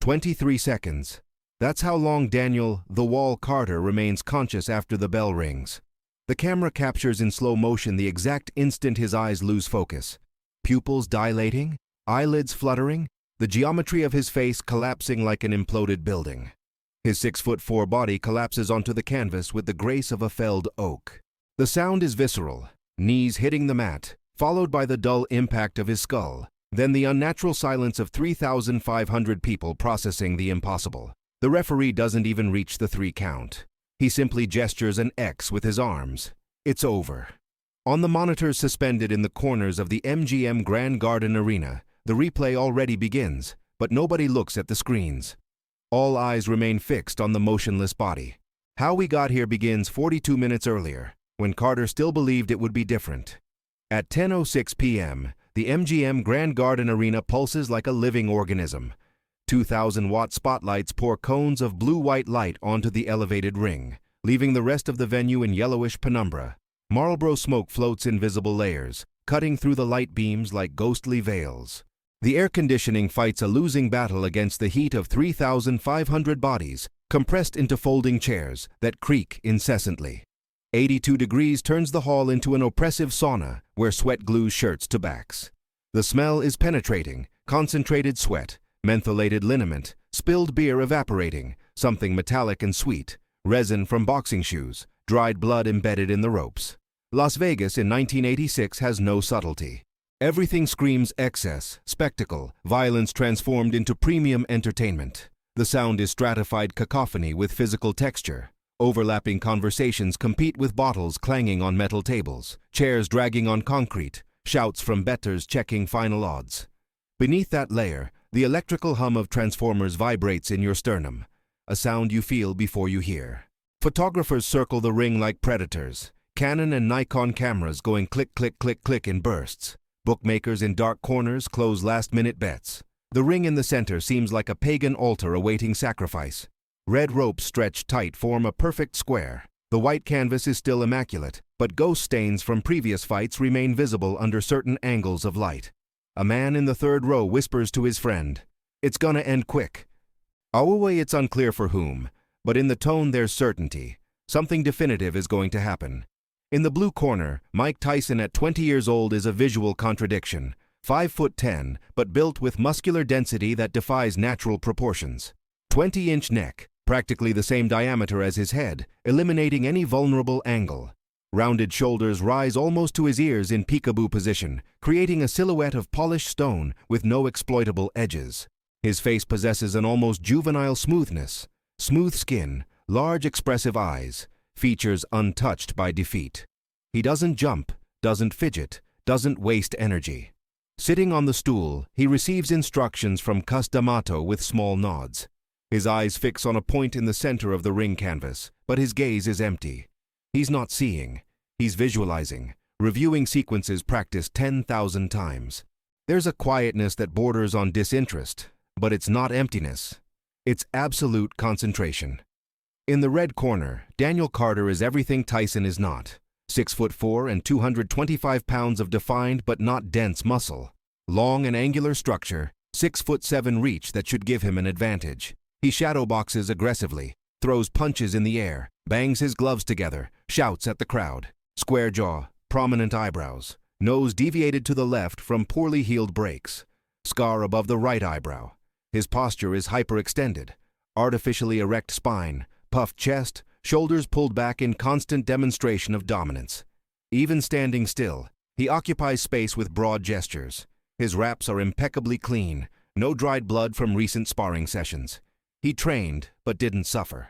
23 seconds. That's how long Daniel "The Wall" Carter remains conscious after the bell rings. The camera captures in slow motion the exact instant his eyes lose focus. Pupils dilating, eyelids fluttering, the geometry of his face collapsing like an imploded building. His 6'4" body collapses onto the canvas with the grace of a felled oak. The sound is visceral, knees hitting the mat, followed by the dull impact of his skull, then the unnatural silence of 3,500 people processing the impossible. The referee doesn't even reach the 3 count. He simply gestures an X with his arms. It's over. On the monitors suspended in the corners of the MGM Grand Garden Arena, the replay already begins, but nobody looks at the screens. All eyes remain fixed on the motionless body. How we got here begins 42 minutes earlier, when Carter still believed it would be different. At 10:06 p.m., the MGM Grand Garden Arena pulses like a living organism. 2,000-watt spotlights pour cones of blue-white light onto the elevated ring, leaving the rest of the venue in yellowish penumbra. Marlboro smoke floats in visible layers, cutting through the light beams like ghostly veils. The air conditioning fights a losing battle against the heat of 3,500 bodies, compressed into folding chairs that creak incessantly. 82 degrees turns the hall into an oppressive sauna where sweat glues shirts to backs. The smell is penetrating, concentrated sweat, mentholated liniment, spilled beer evaporating, something metallic and sweet, resin from boxing shoes, dried blood embedded in the ropes. Las Vegas in 1986 has no subtlety. Everything screams excess, spectacle, violence transformed into premium entertainment. The sound is stratified cacophony with physical texture. Overlapping conversations compete with bottles clanging on metal tables, chairs dragging on concrete, shouts from bettors checking final odds. Beneath that layer, the electrical hum of transformers vibrates in your sternum, a sound you feel before you hear. Photographers circle the ring like predators, Canon and Nikon cameras going click, click, click, click in bursts. Bookmakers in dark corners close last-minute bets. The ring in the center seems like a pagan altar awaiting sacrifice. Red ropes stretched tight form a perfect square. The white canvas is still immaculate, but ghost stains from previous fights remain visible under certain angles of light. A man in the third row whispers to his friend, "It's gonna end quick." Away, it's unclear for whom, but in the tone there's certainty. Something definitive is going to happen. In the blue corner, Mike Tyson at 20 years old is a visual contradiction. 5'10", but built with muscular density that defies natural proportions. 20-inch neck, practically the same diameter as his head, eliminating any vulnerable angle. Rounded shoulders rise almost to his ears in peekaboo position, creating a silhouette of polished stone with no exploitable edges. His face possesses an almost juvenile smoothness. Smooth skin, large expressive eyes, features untouched by defeat. He doesn't jump, doesn't fidget, doesn't waste energy. Sitting on the stool, he receives instructions from Cus D'Amato with small nods. His eyes fix on a point in the center of the ring canvas, but his gaze is empty. He's not seeing. He's visualizing, reviewing sequences practiced 10,000 times. There's a quietness that borders on disinterest, but it's not emptiness. It's absolute concentration. In the red corner, Daniel Carter is everything Tyson is not. 6'4" and 225 pounds of defined but not dense muscle. Long and angular structure, 6'7" reach that should give him an advantage. He shadow boxes aggressively, throws punches in the air, bangs his gloves together, shouts at the crowd. Square jaw, prominent eyebrows, nose deviated to the left from poorly healed breaks. Scar above the right eyebrow. His posture is hyperextended. Artificially erect spine, puffed chest, shoulders pulled back in constant demonstration of dominance. Even standing still, he occupies space with broad gestures. His wraps are impeccably clean, no dried blood from recent sparring sessions. He trained, but didn't suffer.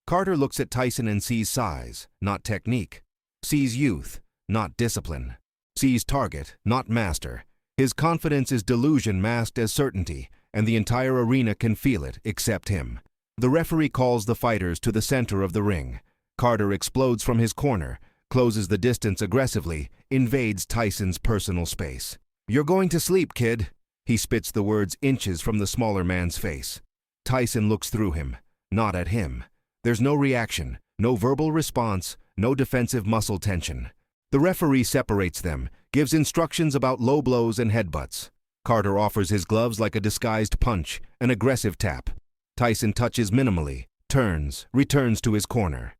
Carter looks at Tyson and sees size, not technique. Sees youth, not discipline. Sees target, not master. His confidence is delusion masked as certainty, and the entire arena can feel it except him. The referee calls the fighters to the center of the ring. Carter explodes from his corner, closes the distance aggressively, invades Tyson's personal space. "You're going to sleep, kid." He spits the words inches from the smaller man's face. Tyson looks through him, not at him. There's no reaction, no verbal response, no defensive muscle tension. The referee separates them, gives instructions about low blows and headbutts. Carter offers his gloves like a disguised punch, an aggressive tap. Tyson touches minimally, turns, returns to his corner.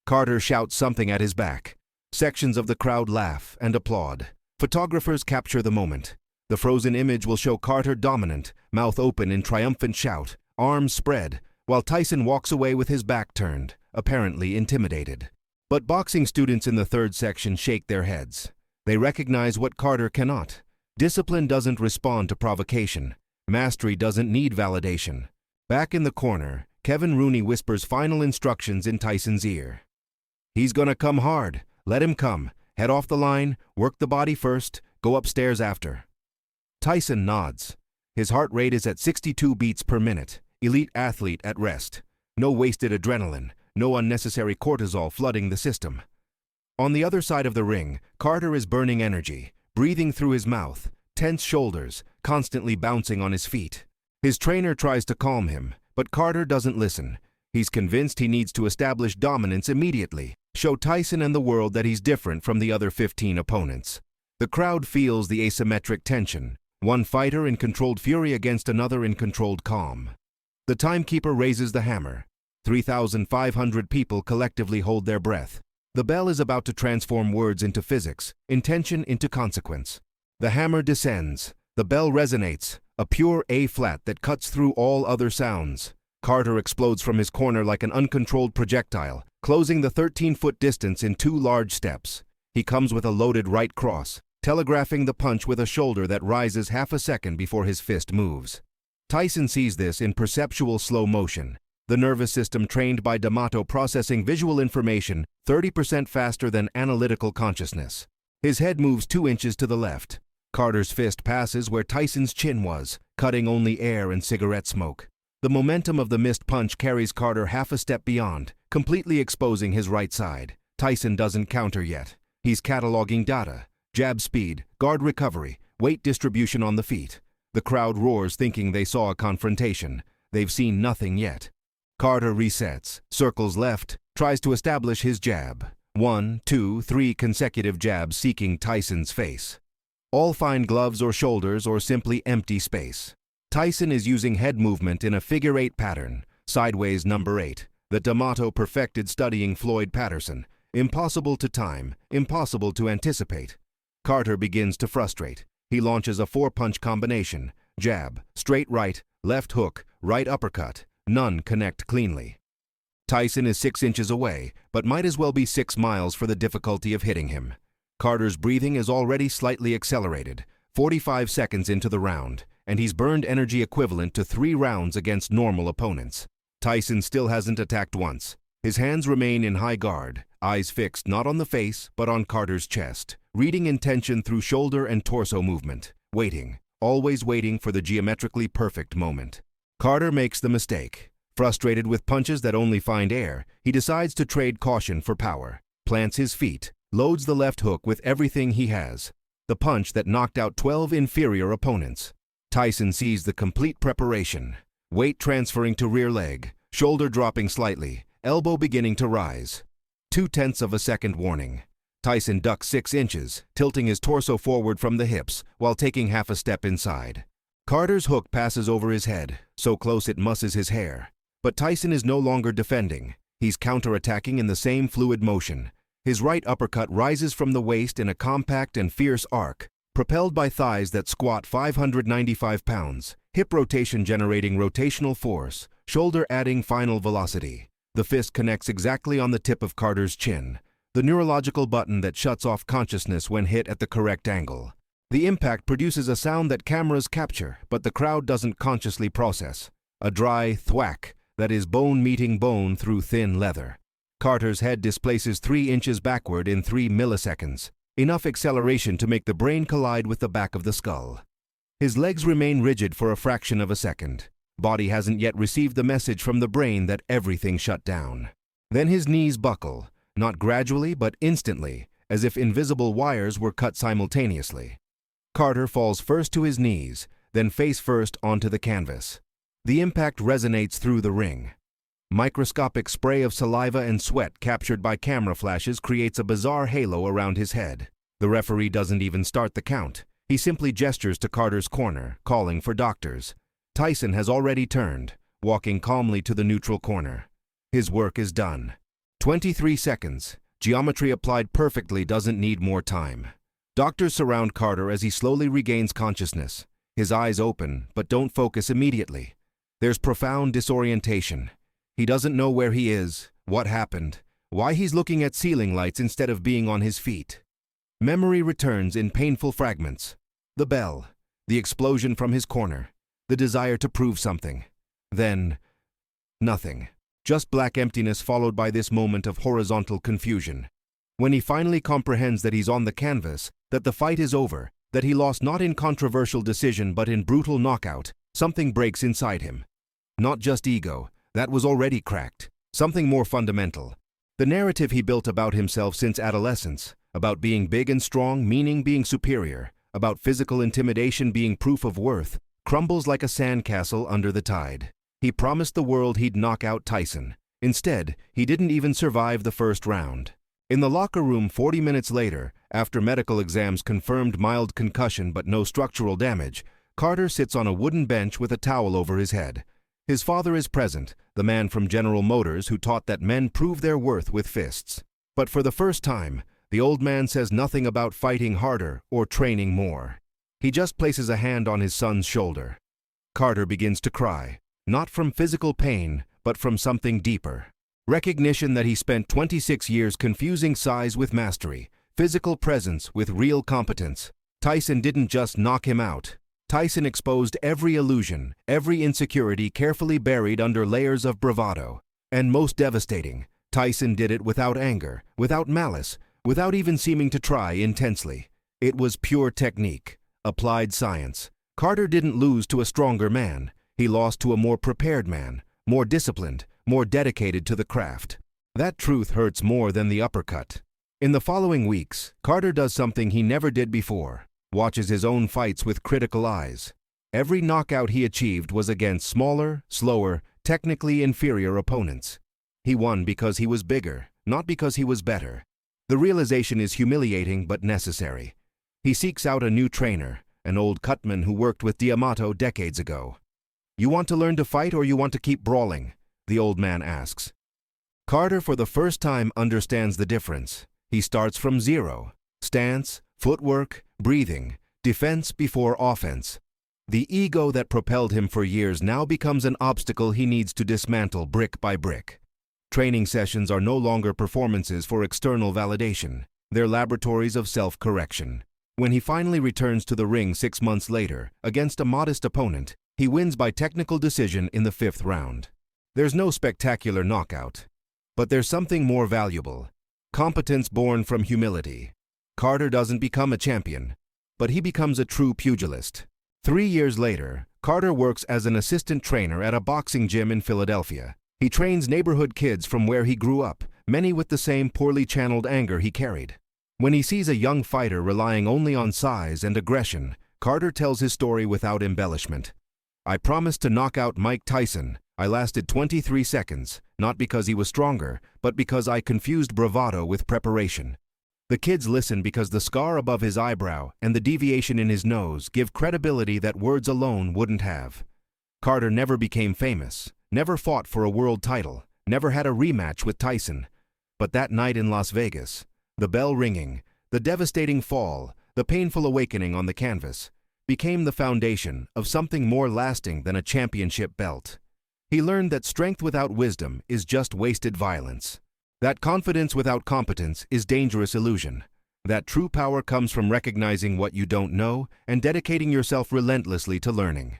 Carter shouts something at his back. Sections of the crowd laugh and applaud. Photographers capture the moment. The frozen image will show Carter dominant, mouth open in triumphant shout, arms spread, while Tyson walks away with his back turned, apparently intimidated. But boxing students in the third section shake their heads. They recognize what Carter cannot. Discipline doesn't respond to provocation. Mastery doesn't need validation. Back in the corner, Kevin Rooney whispers final instructions in Tyson's ear. He's gonna come hard. Let him come. Head off the line, work the body first, go upstairs after. Tyson nods. His heart rate is at 62 beats per minute. Elite athlete at rest. No wasted adrenaline, no unnecessary cortisol flooding the system. On the other side of the ring, Carter is burning energy, breathing through his mouth, tense shoulders, constantly bouncing on his feet. His trainer tries to calm him, but Carter doesn't listen. He's convinced he needs to establish dominance immediately, show Tyson and the world that he's different from the other 15 opponents. The crowd feels the asymmetric tension, one fighter in controlled fury against another in controlled calm. The timekeeper raises the hammer. 3,500 people collectively hold their breath. The bell is about to transform words into physics, intention into consequence. The hammer descends. The bell resonates, a pure A-flat that cuts through all other sounds. Carter explodes from his corner like an uncontrolled projectile, closing the 13-foot distance in 2 large steps. He comes with a loaded right cross, telegraphing the punch with a shoulder that rises half a second before his fist moves. Tyson sees this in perceptual slow motion, the nervous system trained by D'Amato processing visual information 30% faster than analytical consciousness. His head moves 2 inches to the left. Carter's fist passes where Tyson's chin was, cutting only air and cigarette smoke. The momentum of the missed punch carries Carter half a step beyond, completely exposing his right side. Tyson doesn't counter yet. He's cataloging data, jab speed, guard recovery, weight distribution on the feet. The crowd roars thinking they saw a confrontation. They've seen nothing yet. Carter resets, circles left, tries to establish his jab. 1, 2, 3 consecutive jabs seeking Tyson's face. All find gloves or shoulders or simply empty space. Tyson is using head movement in a figure-8 pattern, sideways number 8, that D'Amato perfected studying Floyd Patterson. Impossible to time, impossible to anticipate. Carter begins to frustrate. He launches a 4-punch combination, jab, straight right, left hook, right uppercut. None connect cleanly. Tyson is 6 inches away, but might as well be 6 miles for the difficulty of hitting him. Carter's breathing is already slightly accelerated, 45 seconds into the round, and he's burned energy equivalent to 3 rounds against normal opponents. Tyson still hasn't attacked once. His hands remain in high guard, eyes fixed not on the face, but on Carter's chest, reading intention through shoulder and torso movement, waiting, always waiting for the geometrically perfect moment. Carter makes the mistake. Frustrated with punches that only find air, he decides to trade caution for power, plants his feet, loads the left hook with everything he has. The punch that knocked out 12 inferior opponents. Tyson sees the complete preparation. Weight transferring to rear leg, shoulder dropping slightly, elbow beginning to rise. 0.2 of a second warning. Tyson ducks 6 inches, tilting his torso forward from the hips while taking half a step inside. Carter's hook passes over his head, so close it musses his hair. But Tyson is no longer defending. He's counterattacking in the same fluid motion. His right uppercut rises from the waist in a compact and fierce arc, propelled by thighs that squat 595 pounds, hip rotation generating rotational force, shoulder adding final velocity. The fist connects exactly on the tip of Carter's chin, the neurological button that shuts off consciousness when hit at the correct angle. The impact produces a sound that cameras capture, but the crowd doesn't consciously process. A dry thwack that is bone meeting bone through thin leather. Carter's head displaces 3 inches backward in 3 milliseconds, enough acceleration to make the brain collide with the back of the skull. His legs remain rigid for a fraction of a second. Body hasn't yet received the message from the brain that everything shut down. Then his knees buckle, not gradually but instantly, as if invisible wires were cut simultaneously. Carter falls first to his knees, then face first onto the canvas. The impact resonates through the ring. Microscopic spray of saliva and sweat captured by camera flashes creates a bizarre halo around his head. The referee doesn't even start the count. He simply gestures to Carter's corner, calling for doctors. Tyson has already turned, walking calmly to the neutral corner. His work is done. 23 seconds. Geometry applied perfectly doesn't need more time. Doctors surround Carter as he slowly regains consciousness. His eyes open, but don't focus immediately. There's profound disorientation. He doesn't know where he is, what happened, why he's looking at ceiling lights instead of being on his feet. Memory returns in painful fragments. The bell, the explosion from his corner, the desire to prove something. Then, nothing. Just black emptiness followed by this moment of horizontal confusion. When he finally comprehends that he's on the canvas, that the fight is over, that he lost not in controversial decision but in brutal knockout, something breaks inside him. Not just ego, that was already cracked. Something more fundamental. The narrative he built about himself since adolescence, about being big and strong meaning being superior, about physical intimidation being proof of worth, crumbles like a sandcastle under the tide. He promised the world he'd knock out Tyson. Instead, he didn't even survive the first round. In the locker room 40 minutes later, after medical exams confirmed mild concussion but no structural damage, Carter sits on a wooden bench with a towel over his head. His father is present, the man from General Motors who taught that men prove their worth with fists. But for the first time, the old man says nothing about fighting harder or training more. He just places a hand on his son's shoulder. Carter begins to cry. Not from physical pain, but from something deeper. Recognition that he spent 26 years confusing size with mastery, physical presence with real competence. Tyson didn't just knock him out. Tyson exposed every illusion, every insecurity carefully buried under layers of bravado. And most devastating, Tyson did it without anger, without malice, without even seeming to try intensely. It was pure technique, applied science. Carter didn't lose to a stronger man. He lost to a more prepared man, more disciplined, more dedicated to the craft. That truth hurts more than the uppercut. In the following weeks, Carter does something he never did before, watches his own fights with critical eyes. Every knockout he achieved was against smaller, slower, technically inferior opponents. He won because he was bigger, not because he was better. The realization is humiliating but necessary. He seeks out a new trainer, an old cutman who worked with D'Amato decades ago. "You want to learn to fight or you want to keep brawling?" the old man asks. Carter for the first time understands the difference. He starts from zero. Stance, footwork, breathing, defense before offense. The ego that propelled him for years now becomes an obstacle he needs to dismantle brick by brick. Training sessions are no longer performances for external validation. They're laboratories of self-correction. When he finally returns to the ring 6 months later, against a modest opponent, he wins by technical decision in the 5th round. There's no spectacular knockout. But there's something more valuable. Competence born from humility. Carter doesn't become a champion, but he becomes a true pugilist. 3 years later, Carter works as an assistant trainer at a boxing gym in Philadelphia. He trains neighborhood kids from where he grew up, many with the same poorly channeled anger he carried. When he sees a young fighter relying only on size and aggression, Carter tells his story without embellishment. "I promised to knock out Mike Tyson. I lasted 23 seconds, not because he was stronger, but because I confused bravado with preparation." The kids listen because the scar above his eyebrow and the deviation in his nose give credibility that words alone wouldn't have. Carter never became famous, never fought for a world title, never had a rematch with Tyson. But that night in Las Vegas, the bell ringing, the devastating fall, the painful awakening on the canvas, became the foundation of something more lasting than a championship belt. He learned that strength without wisdom is just wasted violence. That confidence without competence is dangerous illusion. That true power comes from recognizing what you don't know and dedicating yourself relentlessly to learning.